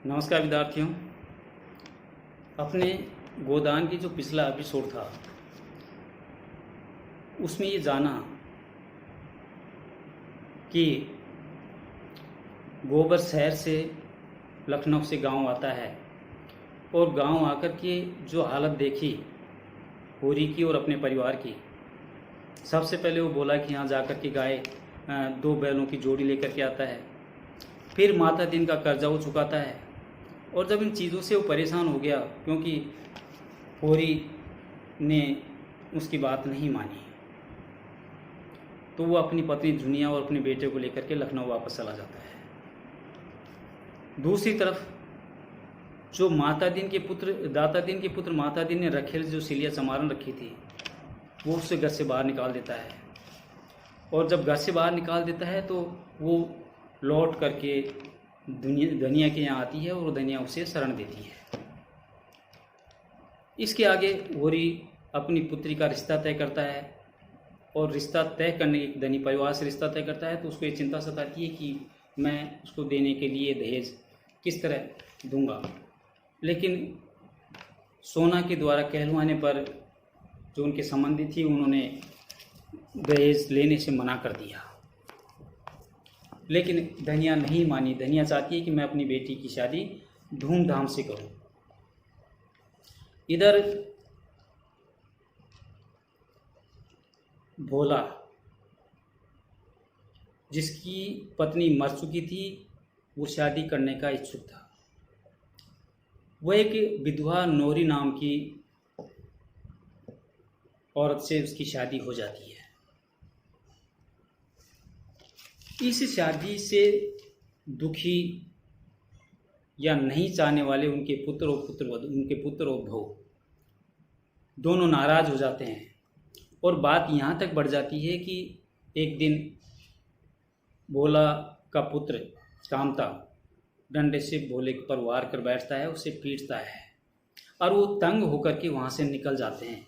नमस्कार विद्यार्थियों। अपने गोदान की जो पिछला एपिसोड था उसमें ये जाना कि गोबर शहर से लखनऊ से गांव आता है और गांव आकर के जो हालत देखी होरी की और अपने परिवार की। सबसे पहले वो बोला कि यहाँ जाकर के गाय 2 बैलों की जोड़ी लेकर के आता है, फिर माता दिन का कर्जा वो चुकाता है। और जब इन चीज़ों से वो परेशान हो गया क्योंकि होरी ने उसकी बात नहीं मानी, तो वो अपनी पत्नी दुनिया और अपने बेटे को लेकर के लखनऊ वापस चला जाता है। दूसरी तरफ जो दाता दिन के पुत्र माता दिन ने रखेल जो सिलिया चमारन रखी थी वो उससे घर से बाहर निकाल देता है। और जब घर से बाहर निकाल देता है तो वो लौट करके धनिया के यहाँ आती है और धनिया उसे शरण देती है। इसके आगे होरी अपनी पुत्री का रिश्ता तय करता है और रिश्ता तय करने के धनी परिवार से रिश्ता तय करता है तो उसको ये चिंता सताती है कि मैं उसको देने के लिए दहेज किस तरह दूंगा। लेकिन सोना के द्वारा कहलवाने पर जो उनके संबंधी थी उन्होंने दहेज लेने से मना कर दिया। लेकिन धनिया नहीं मानी। धनिया चाहती है कि मैं अपनी बेटी की शादी धूमधाम से करूं। इधर भोला जिसकी पत्नी मर चुकी थी वो शादी करने का इच्छुक था। वह एक विधवा नौरी नाम की औरत से उसकी शादी हो जाती है। इस शादी से दुखी या नहीं चाहने वाले उनके पुत्र और बहू दोनों नाराज हो जाते हैं और बात यहाँ तक बढ़ जाती है कि एक दिन भोला का पुत्र कामता डंडे से भोले पर वार कर बैठता है, उसे पीटता है और वो तंग होकर के वहाँ से निकल जाते हैं।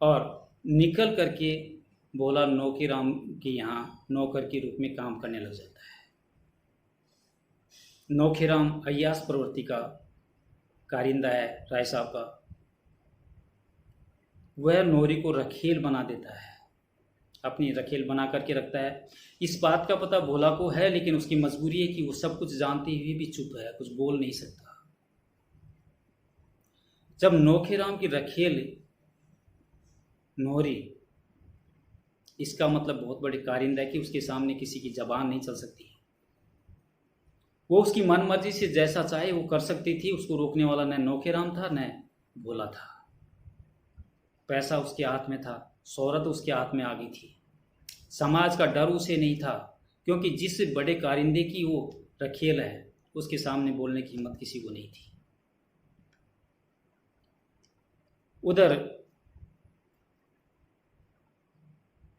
और निकल करके भोला नौकीराम के यहाँ नौकर के रूप में काम करने लग जाता है। नौकीराम अय्यास प्रवृत्ति का कारिंदा है राय साहब का। वह नौरी को रखेल बना देता है, अपनी रखेल बना करके रखता है। इस बात का पता भोला को है लेकिन उसकी मजबूरी है कि वो सब कुछ जानते हुए भी चुप है, कुछ बोल नहीं सकता। जब नौकीराम की रखेल नौरी, इसका मतलब बहुत बड़े कारिंदा है कि उसके सामने किसी की जबान नहीं चल सकती। वो उसकी मनमर्जी से जैसा चाहे वो कर सकती थी। उसको रोकने वाला न नौकीराम था न भोला था। पैसा उसके हाथ में था, शोहरत उसके हाथ में आ गई थी। समाज का डर उसे नहीं था क्योंकि जिस बड़े कारिंदे की वो रखेल है उसके सामने बोलने की हिम्मत किसी को नहीं थी। उधर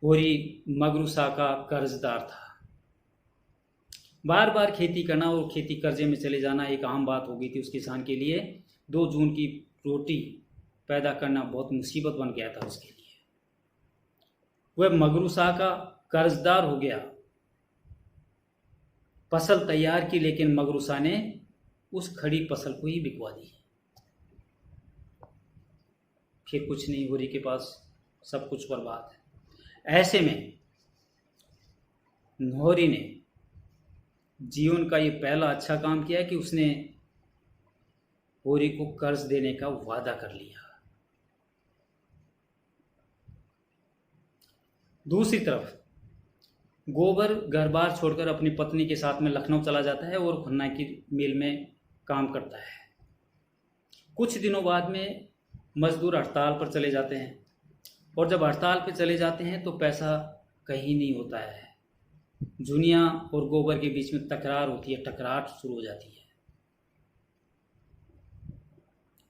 होरी मगरूसा का कर्जदार था। बार बार खेती करना और खेती कर्जे में चले जाना एक आम बात हो गई थी उस किसान के लिए। 2 जून की रोटी पैदा करना बहुत मुसीबत बन गया था उसके लिए। वह मगरूसा का कर्जदार हो गया। फसल तैयार की लेकिन मगरूसा ने उस खड़ी फसल को ही बिकवा दी। फिर कुछ नहीं, होरी के पास सब कुछ बर्बाद है। ऐसे में होरी ने जीवन का ये पहला अच्छा काम किया कि उसने होरी को कर्ज देने का वादा कर लिया। दूसरी तरफ गोबर घर बार छोड़कर अपनी पत्नी के साथ में लखनऊ चला जाता है और खन्ना की मिल में काम करता है। कुछ दिनों बाद में मजदूर हड़ताल पर चले जाते हैं और जब हड़ताल पर चले जाते हैं तो पैसा कहीं नहीं होता है। जुनिया और गोबर के बीच में तकरार होती है, टकराट शुरू हो जाती है।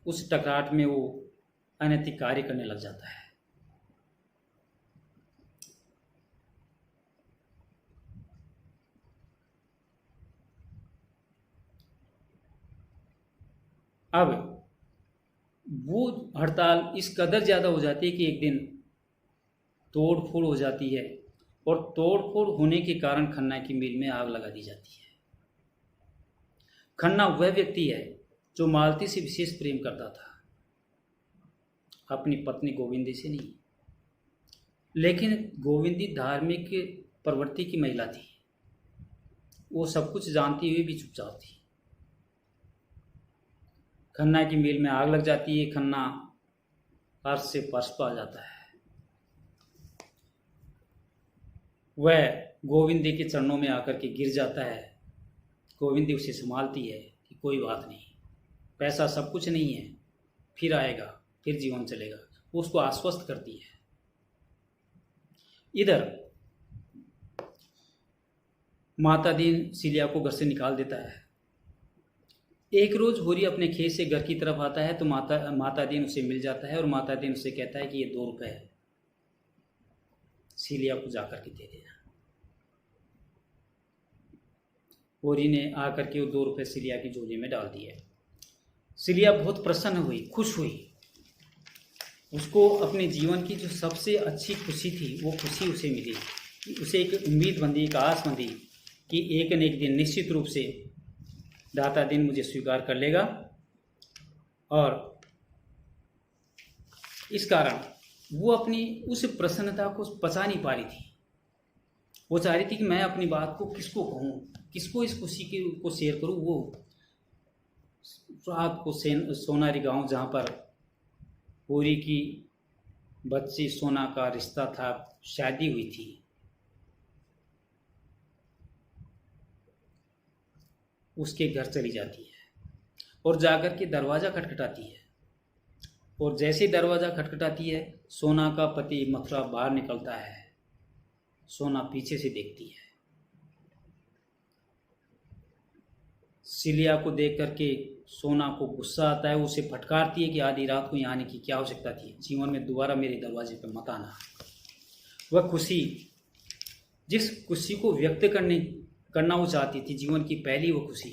उस टकराट में वो अनैतिक कार्य करने लग जाता है। अब वो हड़ताल इस कदर ज़्यादा हो जाती है कि एक दिन तोड़ फोड़ हो जाती है और तोड़ फोड़ होने के कारण खन्ना की मिल में आग लगा दी जाती है। खन्ना वह व्यक्ति है जो मालती से विशेष प्रेम करता था, अपनी पत्नी गोविंदी से नहीं। लेकिन गोविंदी धार्मिक प्रवृत्ति की महिला थी, वो सब कुछ जानती हुई भी चुपचाप थी। खन्ना की मील में आग लग जाती है, खन्ना अर्श से फर्श पर आ जाता है। वह गोविंदी के चरणों में आकर के गिर जाता है। गोविंदी उसे संभालती है कि कोई बात नहीं, पैसा सब कुछ नहीं है, फिर आएगा, फिर जीवन चलेगा। वो उसको आश्वस्त करती है। इधर माता दीन सिलिया को घर से निकाल देता है। एक रोज होरी अपने खेत से घर की तरफ आता है तो माता दीन उसे मिल जाता है और माता दीन उसे कहता है कि ये 2 रुपए है, सिलिया को जाकर के दे देना। होरी ने आकर के वो 2 रुपए सिलिया की झोली में डाल दिए। सिलिया बहुत प्रसन्न हुई, खुश हुई। उसको अपने जीवन की जो सबसे अच्छी खुशी थी वो खुशी उसे मिली। उसे एक उम्मीद बंधी, एक आस बंधी कि एक न एक दिन निश्चित रूप से दाता दिन मुझे स्वीकार कर लेगा। और इस कारण वो अपनी उस प्रसन्नता को पचा नहीं पा रही थी। वो चाह रही थी कि मैं अपनी बात को किसको कहूँ, किसको इस खुशी को शेयर करूँ। वो रात को सोनारी गांव जहाँ पर होरी की बच्ची सोना का रिश्ता था, शादी हुई थी, उसके घर चली जाती है और जाकर के दरवाज़ा खटखटाती है। और जैसे दरवाज़ा खटखटाती है, सोना का पति मथुरा बाहर निकलता है। सोना पीछे से देखती है। सिलिया को देख करके सोना को गुस्सा आता है। उसे फटकारती है कि आधी रात को यहाँ आने की क्या आवश्यकता थी, जीवन में दोबारा मेरे दरवाजे पर मत आना। वह खुशी, जिस खुशी को व्यक्त करना वो चाहती थी, जीवन की पहली वो खुशी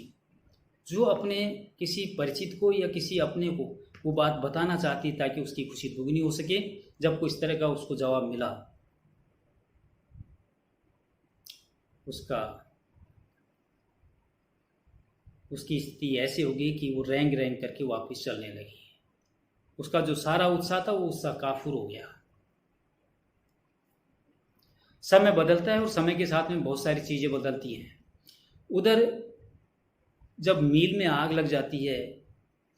जो अपने किसी परिचित को या किसी अपने को वो बात बताना चाहती ताकि उसकी खुशी दुगनी हो सके। जब कोई इस तरह का उसको जवाब मिला, उसकी स्थिति ऐसी होगी कि वो रेंग रेंग करके वापस चलने लगी। उसका जो सारा उत्साह था वो उत्साह काफूर हो गया। समय बदलता है और समय के साथ में बहुत सारी चीज़ें बदलती हैं। उधर जब मील में आग लग जाती है,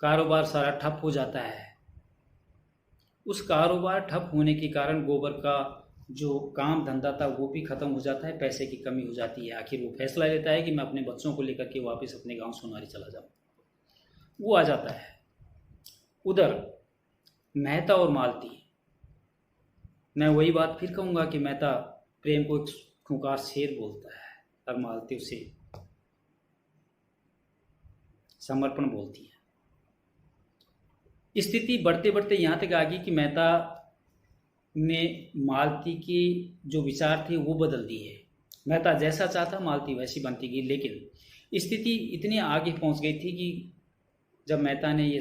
कारोबार सारा ठप हो जाता है। उस कारोबार ठप होने के कारण गोबर का जो काम धंधा था वो भी खत्म हो जाता है, पैसे की कमी हो जाती है। आखिर वो फैसला लेता है कि मैं अपने बच्चों को लेकर के वापस अपने गांव सोनारी चला जाऊं। वो आ जाता है। उधर मेहता और मालती, मैं वही बात फिर कहूँगा कि मेहता प्रेम को एक खूंखार शेर बोलता है और मालती उसे समर्पण बोलती है। स्थिति बढ़ते बढ़ते यहाँ तक आ गई कि मेहता ने मालती की जो विचार थे वो बदल दिए। मेहता जैसा चाहता मालती वैसी बनती गई। लेकिन स्थिति इतनी आगे पहुँच गई थी कि जब मेहता ने ये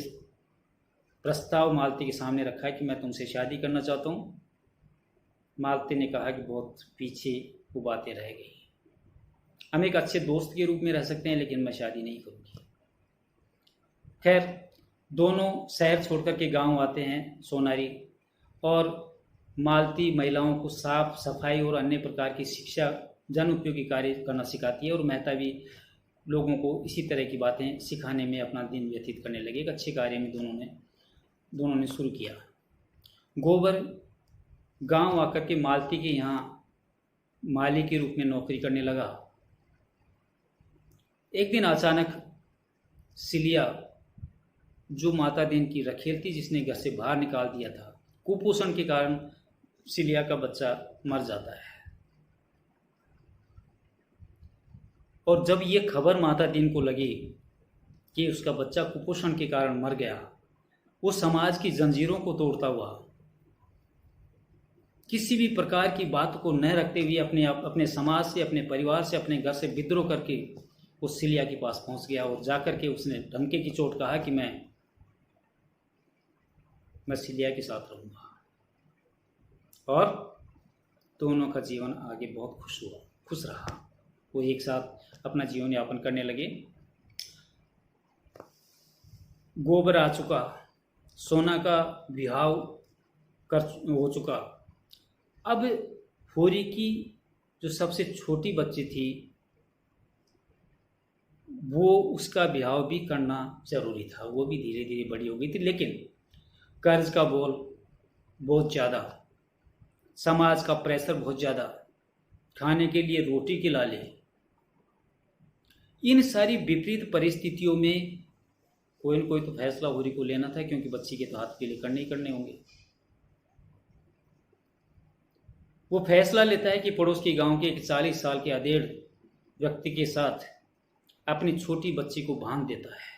प्रस्ताव मालती के सामने रखा है कि मैं तुमसे शादी करना चाहता हूँ, मालती ने कहा कि बहुत पीछे वो बातें रह गई। हम एक अच्छे दोस्त के रूप में रह सकते हैं, लेकिन मैं शादी नहीं करूँगी। खैर, दोनों शहर छोड़कर के गांव आते हैं सोनारी, और मालती महिलाओं को साफ सफाई और अन्य प्रकार की शिक्षा, जन उपयोगी कार्य करना सिखाती है। और मेहता भी लोगों को इसी तरह की बातें सिखाने में अपना दिन व्यतीत करने लगे। एक अच्छे कार्य में दोनों ने शुरू किया। गोबर गांव आकर के मालती के यहाँ माली के रूप में नौकरी करने लगा। एक दिन अचानक सिलिया, जो माता दीन की रखेल थी, जिसने घर से बाहर निकाल दिया था, कुपोषण के कारण सिलिया का बच्चा मर जाता है। और जब ये खबर माता दीन को लगी कि उसका बच्चा कुपोषण के कारण मर गया, वो समाज की जंजीरों को तोड़ता हुआ, किसी भी प्रकार की बात को न रखते हुए अपने समाज से, अपने परिवार से, अपने घर से विद्रोह करके वो सिलिया के पास पहुंच गया। और जाकर के उसने धमके की चोट कहा कि मैं सिलिया के साथ रहूंगा। और दोनों का जीवन आगे बहुत खुश रहा। वो एक साथ अपना जीवन यापन करने लगे। गोबर आ चुका, सोना का विहाव कर हो चुका। अब होरी की जो सबसे छोटी बच्ची थी वो उसका ब्याह भी करना जरूरी था, वो भी धीरे धीरे बड़ी हो गई थी, लेकिन कर्ज का बोल बहुत ज़्यादा, समाज का प्रेशर बहुत ज़्यादा, खाने के लिए रोटी के लाले, इन सारी विपरीत परिस्थितियों में कोई न कोई तो फैसला होरी को लेना था, क्योंकि बच्ची के तो हाथ के लिए करने ही करने होंगे। वो फैसला लेता है कि पड़ोस के गांव के एक 40 साल के अधेड़ व्यक्ति के साथ अपनी छोटी बच्ची को बांध देता है,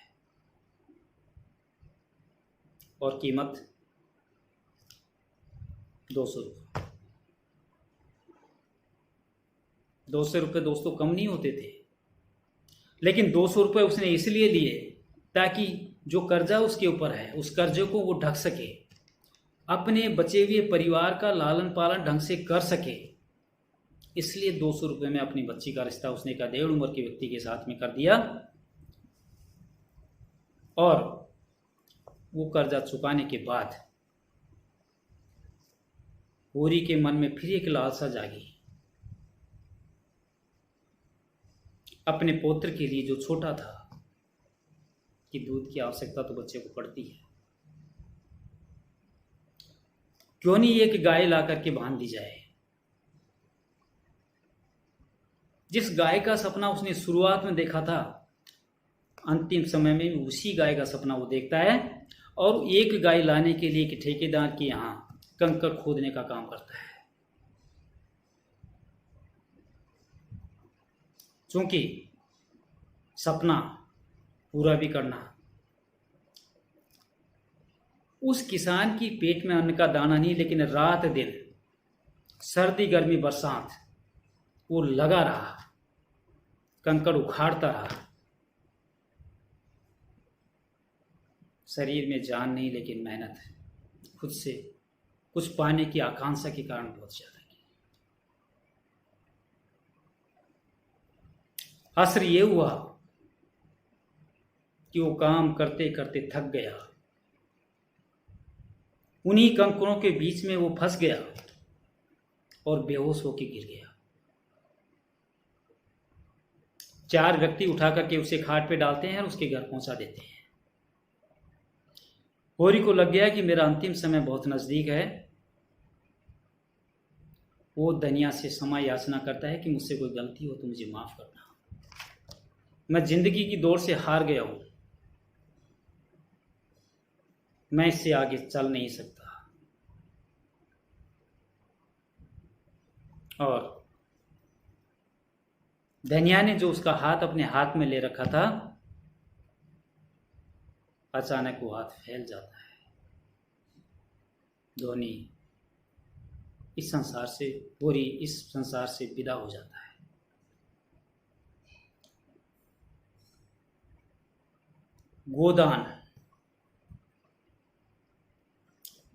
और कीमत 200 रुपये। 200 रुपये दोस्तों कम नहीं होते थे, लेकिन 200 रुपये उसने इसलिए लिए ताकि जो कर्जा उसके ऊपर है उस कर्जे को वो ढक सके, अपने बचे हुए परिवार का लालन पालन ढंग से कर सके। इसलिए 200 रुपये में अपनी बच्ची का रिश्ता उसने एक अधेड़ उम्र के व्यक्ति के साथ में कर दिया, और वो कर्जा चुकाने के बाद होरी के मन में फिर एक लालसा जागी, अपने पौत्र के लिए जो छोटा था, कि दूध की आवश्यकता तो बच्चे को पड़ती है, क्यों नहीं एक गाय ला करके बांध दी जाए। जिस गाय का सपना उसने शुरुआत में देखा था, अंतिम समय में उसी गाय का सपना वो देखता है, और एक गाय लाने के लिए एक ठेकेदार के यहाँ कंकड़ खोदने का काम करता है। क्योंकि सपना पूरा भी करना, उस किसान की पेट में अन्न का दाना नहीं, लेकिन रात दिन सर्दी गर्मी बरसात वो लगा रहा, कंकड़ उखाड़ता रहा। शरीर में जान नहीं, लेकिन मेहनत खुद से कुछ पाने की आकांक्षा के कारण बहुत ज्यादा की। असर ये हुआ कि वो काम करते करते थक गया, उन्हीं कंकड़ों के बीच में वो फंस गया और बेहोश होकर गिर गया। 4 व्यक्ति उठा करके उसे खाट पे डालते हैं और उसके घर पहुंचा देते हैं। होरी को लग गया कि मेरा अंतिम समय बहुत नजदीक है। वो दुनिया से क्षमा याचना करता है कि मुझसे कोई गलती हो तो मुझे माफ करना, मैं जिंदगी की दौड़ से हार गया हूं, मैं इससे आगे चल नहीं सकता। और धनिया ने जो उसका हाथ अपने हाथ में ले रखा था, अचानक वो हाथ फैल जाता है। धोनी इस संसार से, होरी इस संसार से विदा हो जाता है। गोदान,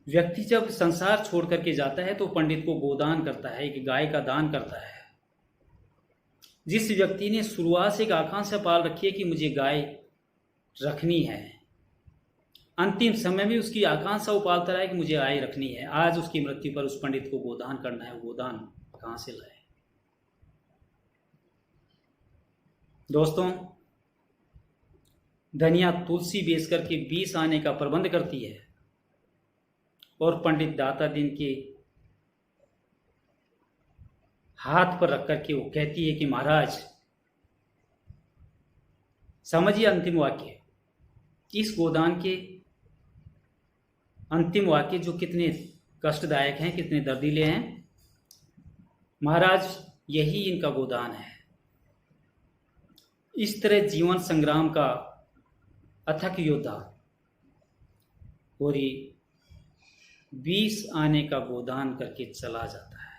व्यक्ति जब संसार छोड़ करके जाता है तो पंडित को गोदान करता है, एक गाय का दान करता है। जिस व्यक्ति ने शुरुआत से एक आकांक्षा पाल रखी है कि मुझे गाय रखनी है, अंतिम समय में उसकी आकांक्षा वो पालता रहा है कि मुझे गाय रखनी है, आज उसकी मृत्यु पर उस पंडित को गोदान करना है। गोदान कहां से लाए? दोस्तों, धनिया तुलसी बेच करके 20 आने का प्रबंध करती है, और पंडित दाता दिन के हाथ पर रख करके वो कहती है कि महाराज, समझिए अंतिम वाक्य, इस गोदान के अंतिम वाक्य जो कितने कष्टदायक हैं, कितने दर्दीले हैं। महाराज, यही इनका गोदान है। इस तरह जीवन संग्राम का अथक योद्धा होरी 20 आने का गोदान करके चला जाता है।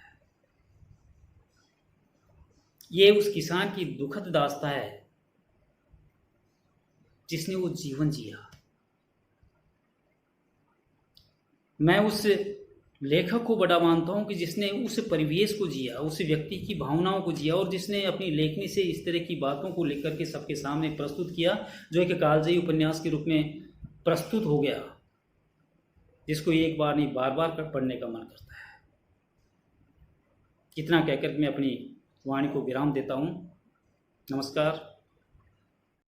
ये उस किसान की दुखद दास्तां है जिसने वो जीवन जिया। मैं उस लेखक को बड़ा मानता हूं कि जिसने उस परिवेश को जिया, उस व्यक्ति की भावनाओं को जिया, और जिसने अपनी लेखनी से इस तरह की बातों को लेकर के सबके सामने प्रस्तुत किया, जो एक कालजयी उपन्यास के रूप में प्रस्तुत हो गया, जिसको एक बार नहीं बार बार कर पढ़ने का मन करता है। इतना कहकर मैं अपनी वाणी को विराम देता हूँ। नमस्कार।